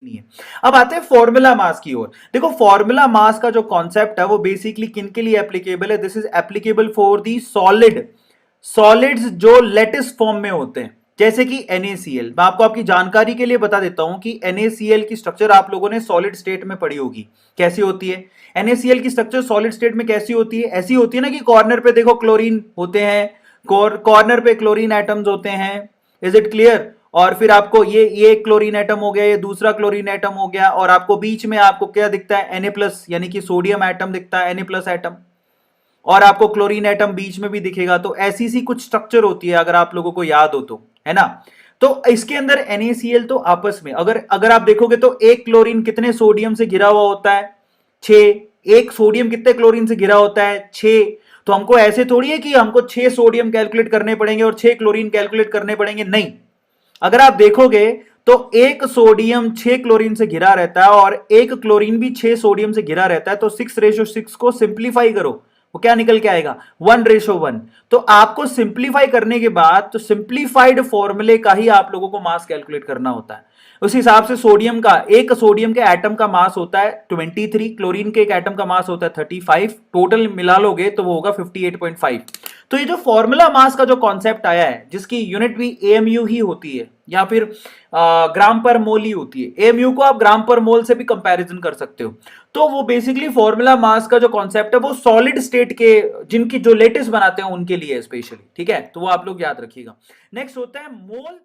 नहीं है। अब आते हैं फॉर्मूला मास की ओर। देखो फॉर्मूला मास का जो कॉन्सेप्ट है वो बेसिकली किन के लिए एप्लीकेबल है? This is applicable for the solids जो लेटिस फॉर्म में होते हैं, जैसे कि NaCl। मैं आपको आपकी जानकारी के लिए बता देता हूं कि NaCl की स्ट्रक्चर आप लोगों ने सॉलिड स्टेट में पढ़ी होगी। कैसी होती है NaCl की स्ट्रक्चर सॉलिड स्टेट में? कैसी होती है? ऐसी होती है ना कि कॉर्नर पे देखो क्लोरीन होते हैं, कॉर्नर पे क्लोरीन एटम्स होते हैं। Is it clear? और फिर आपको ये क्लोरीन एटम हो गया, ये दूसरा क्लोरीन एटम हो गया, और आपको बीच में आपको क्या दिखता है? Na प्लस, यानी कि सोडियम एटम दिखता है, Na प्लस एटम, और आपको क्लोरीन एटम बीच में भी दिखेगा। तो ऐसी सी कुछ स्ट्रक्चर होती है, अगर आप लोगों को याद हो तो, है ना? तो इसके अंदर NaCl तो आपस में अगर अगर आप देखोगे तो एक क्लोरीन कितने सोडियम से घिरा हुआ होता है? 6। एक सोडियम कितने क्लोरीन से घिरा होता है? 6। तो हमको ऐसे थोड़ी है कि हमको 6 सोडियम कैलकुलेट करने पड़ेंगे और 6 क्लोरीन कैलकुलेट करने पड़ेंगे, नहीं। अगर आप देखोगे तो एक सोडियम 6 क्लोरीन से घिरा रहता है और एक क्लोरीन भी 6 सोडियम से घिरा रहता है। तो 6:6 को सिंप्लीफाई करो, वो क्या निकल के आएगा? 1:1। तो आपको सिंप्लीफाई करने के बाद तो सिंप्लीफाइड फॉर्मूले का ही आप लोगों को मास कैलकुलेट करना होता है। उस हिसाब से एक सोडियम के एटम का मास होता है 23, क्लोरीन के एक एटम का मास होता है 35, टोटल मिला लोगे तो वो होगा 58.5। तो ये जो फॉर्मूला मास का जो कॉन्सेप्ट आया है, जिसकी यूनिट भी AMU ही होती है या फिर ग्राम पर मोल ही होती है। AMU को आप ग्राम पर मोल से भी कंपैरिजन कर सकते हो। तो वो बेसिकली फॉर्मूला मास का जो कॉन्सेप्ट है वो सॉलिड स्टेट के जिनकी जो लेटेस्ट बनाते हैं उनके लिए स्पेशली, ठीक है? तो वो आप लोग याद रखिएगा। नेक्स्ट होता है मोल